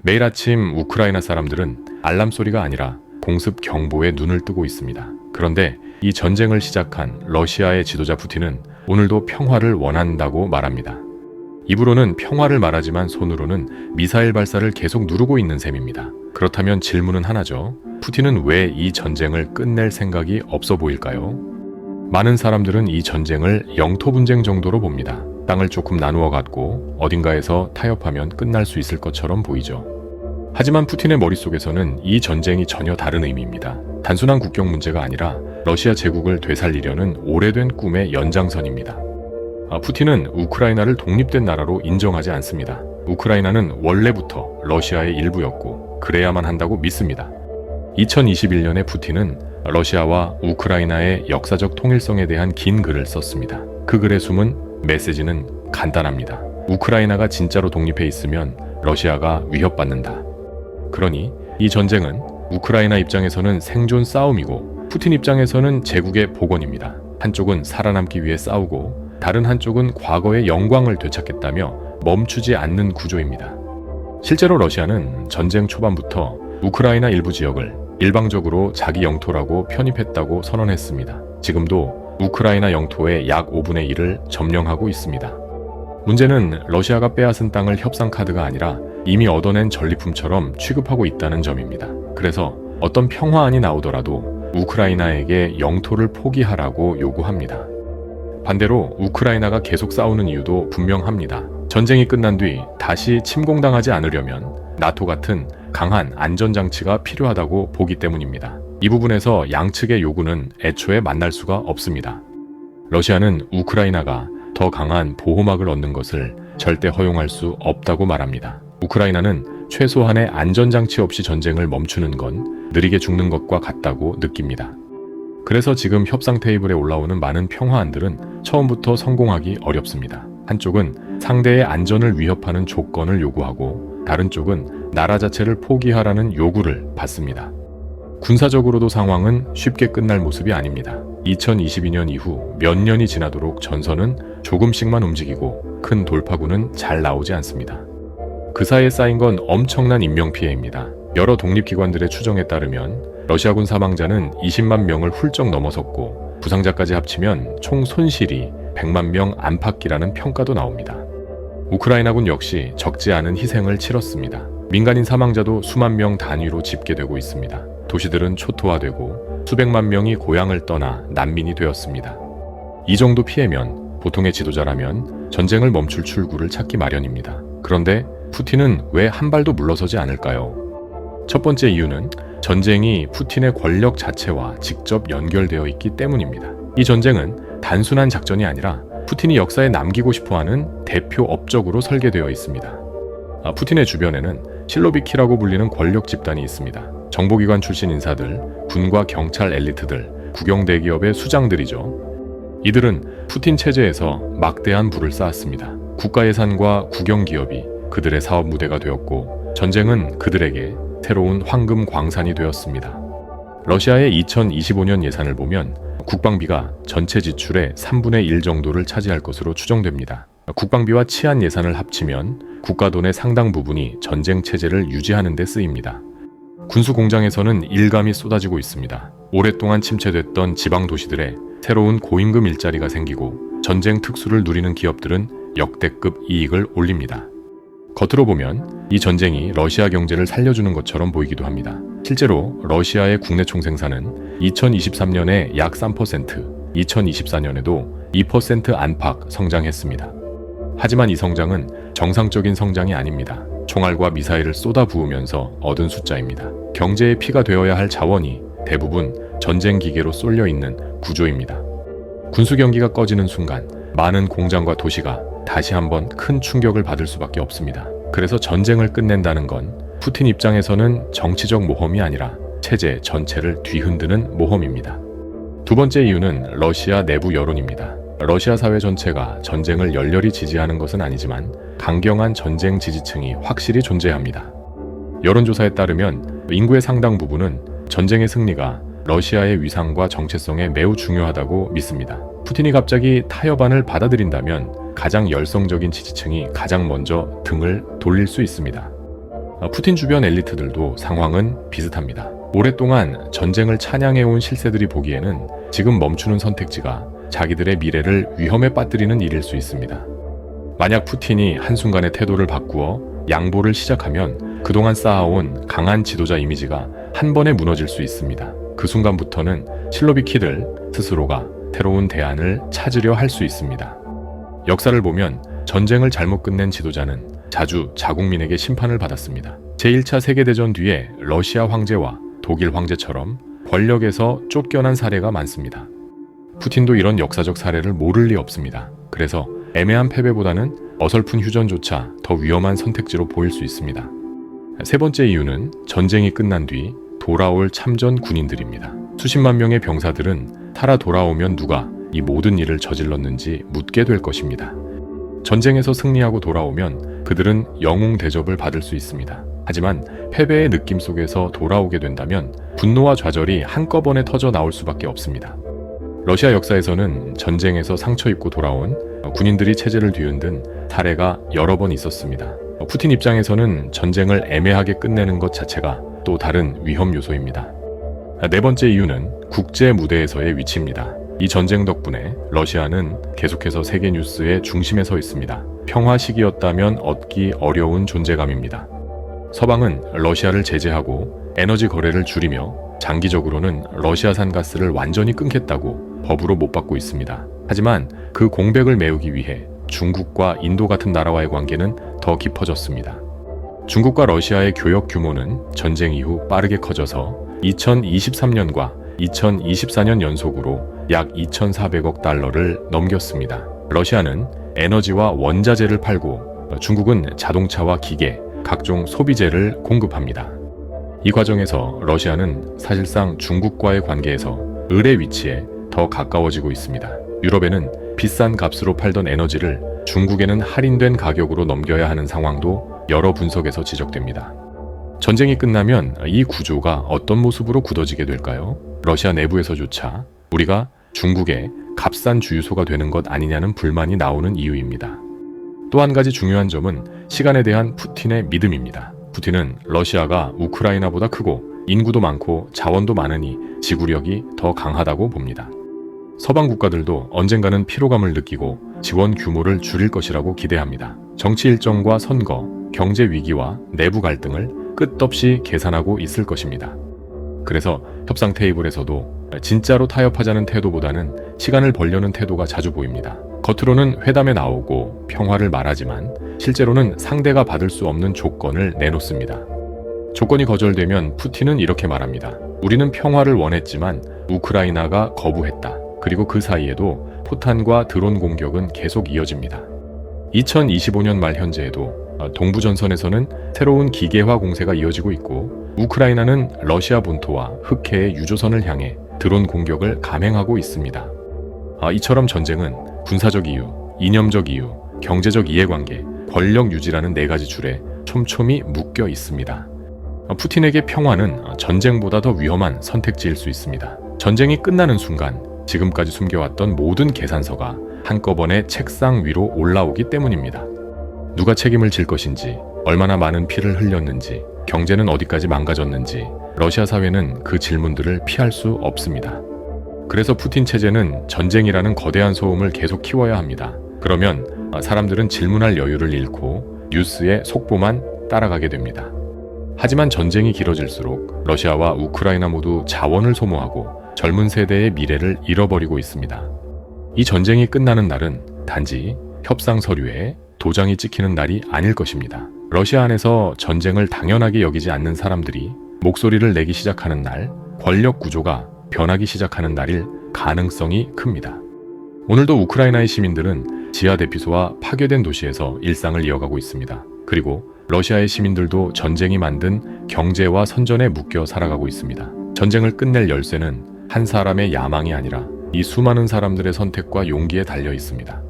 매일 아침 우크라이나 사람들은 알람 소리가 아니라 공습 경보에 눈을 뜨고 있습니다. 그런데 이 전쟁을 시작한 러시아의 지도자 푸틴은 오늘도 평화를 원한다고 말합니다. 입으로는 평화를 말하지만 손으로는 미사일 발사를 계속 누르고 있는 셈입니다. 그렇다면 질문은 하나죠. 푸틴은 왜 이 전쟁을 끝낼 생각이 없어 보일까요? 많은 사람들은 이 전쟁을 영토 분쟁 정도로 봅니다. 땅을 조금 나누어 갖고 어딘가에서 타협하면 끝날 수 있을 것처럼 보이죠. 하지만 푸틴의 머릿속에서는 이 전쟁이 전혀 다른 의미입니다. 단순한 국경 문제가 아니라 러시아 제국을 되살리려는 오래된 꿈의 연장선입니다. 푸틴은 우크라이나를 독립된 나라로 인정하지 않습니다. 우크라이나는 원래부터 러시아의 일부였고 그래야만 한다고 믿습니다. 2021년에 푸틴은 러시아와 우크라이나의 역사적 통일성에 대한 긴 글을 썼습니다. 그 글에 숨은 메시지는 간단합니다. 우크라이나가 진짜로 독립해 있으면 러시아가 위협받는다. 그러니 이 전쟁은 우크라이나 입장에서는 생존 싸움이고 푸틴 입장에서는 제국의 복원입니다. 한쪽은 살아남기 위해 싸우고 다른 한쪽은 과거의 영광을 되찾겠다며 멈추지 않는 구조입니다. 실제로 러시아는 전쟁 초반부터 우크라이나 일부 지역을 일방적으로 자기 영토라고 편입했다고 선언했습니다. 지금도 우크라이나 영토의 약 5분의 1을 점령하고 있습니다. 문제는 러시아가 빼앗은 땅을 협상 카드가 아니라 이미 얻어낸 전리품처럼 취급하고 있다는 점입니다. 그래서 어떤 평화안이 나오더라도 우크라이나에게 영토를 포기하라고 요구합니다. 반대로 우크라이나가 계속 싸우는 이유도 분명합니다. 전쟁이 끝난 뒤 다시 침공당하지 않으려면 나토 같은 강한 안전장치가 필요하다고 보기 때문입니다. 이 부분에서 양측의 요구는 애초에 만날 수가 없습니다. 러시아는 우크라이나가 더 강한 보호막을 얻는 것을 절대 허용할 수 없다고 말합니다. 우크라이나는 최소한의 안전장치 없이 전쟁을 멈추는 건 느리게 죽는 것과 같다고 느낍니다. 그래서 지금 협상 테이블에 올라오는 많은 평화안들은 처음부터 성공하기 어렵습니다. 한쪽은 상대의 안전을 위협하는 조건을 요구하고 다른 쪽은 나라 자체를 포기하라는 요구를 받습니다. 군사적으로도 상황은 쉽게 끝날 모습이 아닙니다. 2022년 이후 몇 년이 지나도록 전선은 조금씩만 움직이고 큰 돌파구는 잘 나오지 않습니다. 그 사이에 쌓인 건 엄청난 인명피해입니다. 여러 독립기관들의 추정에 따르면 러시아군 사망자는 20만 명을 훌쩍 넘어섰고 부상자까지 합치면 총 손실이 100만 명 안팎이라는 평가도 나옵니다. 우크라이나군 역시 적지 않은 희생을 치렀습니다. 민간인 사망자도 수만 명 단위로 집계되고 있습니다. 도시들은 초토화되고 수백만 명이 고향을 떠나 난민이 되었습니다. 이 정도 피해면 보통의 지도자라면 전쟁을 멈출 출구를 찾기 마련입니다. 그런데 푸틴은 왜 한 발도 물러서지 않을까요? 첫 번째 이유는 전쟁이 푸틴의 권력 자체와 직접 연결되어 있기 때문입니다. 이 전쟁은 단순한 작전이 아니라 푸틴이 역사에 남기고 싶어하는 대표 업적으로 설계되어 있습니다. 푸틴의 주변에는 실로비키라고 불리는 권력 집단이 있습니다. 정보기관 출신 인사들, 군과 경찰 엘리트들, 국영대기업의 수장들이죠. 이들은 푸틴 체제에서 막대한 부를 쌓았습니다. 국가 예산과 국영기업이 그들의 사업 무대가 되었고 전쟁은 그들에게 새로운 황금 광산이 되었습니다. 러시아의 2025년 예산을 보면 국방비가 전체 지출의 3분의 1 정도를 차지할 것으로 추정됩니다. 국방비와 치안 예산을 합치면 국가 돈의 상당 부분이 전쟁 체제를 유지하는 데 쓰입니다. 군수 공장에서는 일감이 쏟아지고 있습니다. 오랫동안 침체됐던 지방 도시들에 새로운 고임금 일자리가 생기고 전쟁 특수를 누리는 기업들은 역대급 이익을 올립니다. 겉으로 보면 이 전쟁이 러시아 경제를 살려주는 것처럼 보이기도 합니다. 실제로 러시아의 국내 총생산은 2023년에 약 3%, 2024년에도 2% 안팎 성장했습니다. 하지만 이 성장은 정상적인 성장이 아닙니다. 총알과 미사일을 쏟아부으면서 얻은 숫자입니다. 경제의 피가 되어야 할 자원이 대부분 전쟁 기계로 쏠려 있는 구조입니다. 군수 경기가 꺼지는 순간 많은 공장과 도시가 다시 한번 큰 충격을 받을 수밖에 없습니다. 그래서 전쟁을 끝낸다는 건 푸틴 입장에서는 정치적 모험이 아니라 체제 전체를 뒤흔드는 모험입니다. 두 번째 이유는 러시아 내부 여론입니다. 러시아 사회 전체가 전쟁을 열렬히 지지하는 것은 아니지만 강경한 전쟁 지지층이 확실히 존재합니다. 여론조사에 따르면 인구의 상당 부분은 전쟁의 승리가 러시아의 위상과 정체성에 매우 중요하다고 믿습니다. 푸틴이 갑자기 타협안을 받아들인다면 가장 열성적인 지지층이 가장 먼저 등을 돌릴 수 있습니다. 푸틴 주변 엘리트들도 상황은 비슷합니다. 오랫동안 전쟁을 찬양해온 실세들이 보기에는 지금 멈추는 선택지가 자기들의 미래를 위험에 빠뜨리는 일일 수 있습니다. 만약 푸틴이 한순간에 태도를 바꾸어 양보를 시작하면 그동안 쌓아온 강한 지도자 이미지가 한 번에 무너질 수 있습니다. 그 순간부터는 실로비키들 스스로가 새로운 대안을 찾으려 할 수 있습니다. 역사를 보면 전쟁을 잘못 끝낸 지도자는 자주 자국민에게 심판을 받았습니다. 제1차 세계대전 뒤에 러시아 황제와 독일 황제처럼 권력에서 쫓겨난 사례가 많습니다. 푸틴도 이런 역사적 사례를 모를 리 없습니다. 그래서 애매한 패배보다는 어설픈 휴전조차 더 위험한 선택지로 보일 수 있습니다. 세 번째 이유는 전쟁이 끝난 뒤 돌아올 참전 군인들입니다. 수십만 명의 병사들은 살아 돌아오면 누가 이 모든 일을 저질렀는지 묻게 될 것입니다. 전쟁에서 승리하고 돌아오면 그들은 영웅 대접을 받을 수 있습니다. 하지만 패배의 느낌 속에서 돌아오게 된다면 분노와 좌절이 한꺼번에 터져 나올 수밖에 없습니다. 러시아 역사에서는 전쟁에서 상처 입고 돌아온 군인들이 체제를 뒤흔든 사례가 여러 번 있었습니다. 푸틴 입장에서는 전쟁을 애매하게 끝내는 것 자체가 또 다른 위험 요소입니다. 네 번째 이유는 국제 무대에서의 위치입니다. 이 전쟁 덕분에 러시아는 계속해서 세계 뉴스의 중심에 서 있습니다. 평화 시기였다면 얻기 어려운 존재감입니다. 서방은 러시아를 제재하고 에너지 거래를 줄이며 장기적으로는 러시아산 가스를 완전히 끊겠다고 법으로 못 받고 있습니다. 하지만 그 공백을 메우기 위해 중국과 인도 같은 나라와의 관계는 더 깊어졌습니다. 중국과 러시아의 교역 규모는 전쟁 이후 빠르게 커져서 2023년과 2024년 연속으로 약 2,400억 달러를 넘겼습니다. 러시아는 에너지와 원자재를 팔고 중국은 자동차와 기계, 각종 소비재를 공급합니다. 이 과정에서 러시아는 사실상 중국과의 관계에서 을의 위치에 더 가까워지고 있습니다. 유럽에는 비싼 값으로 팔던 에너지를 중국에는 할인된 가격으로 넘겨야 하는 상황도 여러 분석에서 지적됩니다. 전쟁이 끝나면 이 구조가 어떤 모습으로 굳어지게 될까요? 러시아 내부에서조차 우리가 중국의 값싼 주유소가 되는 것 아니냐는 불만이 나오는 이유입니다. 또 한 가지 중요한 점은 시간에 대한 푸틴의 믿음입니다. 푸틴은 러시아가 우크라이나보다 크고 인구도 많고 자원도 많으니 지구력이 더 강하다고 봅니다. 서방 국가들도 언젠가는 피로감을 느끼고 지원 규모를 줄일 것이라고 기대합니다. 정치 일정과 선거, 경제 위기와 내부 갈등을 끝없이 계산하고 있을 것입니다. 그래서 협상 테이블에서도 진짜로 타협하자는 태도보다는 시간을 벌려는 태도가 자주 보입니다. 겉으로는 회담에 나오고 평화를 말하지만 실제로는 상대가 받을 수 없는 조건을 내놓습니다. 조건이 거절되면 푸틴은 이렇게 말합니다. 우리는 평화를 원했지만 우크라이나가 거부했다. 그리고 그 사이에도 포탄과 드론 공격은 계속 이어집니다. 2025년 말 현재에도 동부전선에서는 새로운 기계화 공세가 이어지고 있고 우크라이나는 러시아 본토와 흑해의 유조선을 향해 드론 공격을 감행하고 있습니다. 이처럼 전쟁은 군사적 이유, 이념적 이유, 경제적 이해관계, 권력 유지라는 네 가지 줄에 촘촘히 묶여 있습니다. 푸틴에게 평화는 전쟁보다 더 위험한 선택지일 수 있습니다. 전쟁이 끝나는 순간 지금까지 숨겨왔던 모든 계산서가 한꺼번에 책상 위로 올라오기 때문입니다. 누가 책임을 질 것인지, 얼마나 많은 피를 흘렸는지, 경제는 어디까지 망가졌는지 러시아 사회는 그 질문들을 피할 수 없습니다. 그래서 푸틴 체제는 전쟁이라는 거대한 소음을 계속 키워야 합니다. 그러면 사람들은 질문할 여유를 잃고 뉴스의 속보만 따라가게 됩니다. 하지만 전쟁이 길어질수록 러시아와 우크라이나 모두 자원을 소모하고 젊은 세대의 미래를 잃어버리고 있습니다. 이 전쟁이 끝나는 날은 단지 협상 서류에 도장이 찍히는 날이 아닐 것입니다. 러시아 안에서 전쟁을 당연하게 여기지 않는 사람들이 목소리를 내기 시작하는 날, 권력 구조가 변하기 시작하는 날일 가능성이 큽니다. 오늘도 우크라이나의 시민들은 지하 대피소와 파괴된 도시에서 일상을 이어가고 있습니다. 그리고 러시아의 시민들도 전쟁이 만든 경제와 선전에 묶여 살아가고 있습니다. 전쟁을 끝낼 열쇠는 한 사람의 야망이 아니라 이 수많은 사람들의 선택과 용기에 달려 있습니다.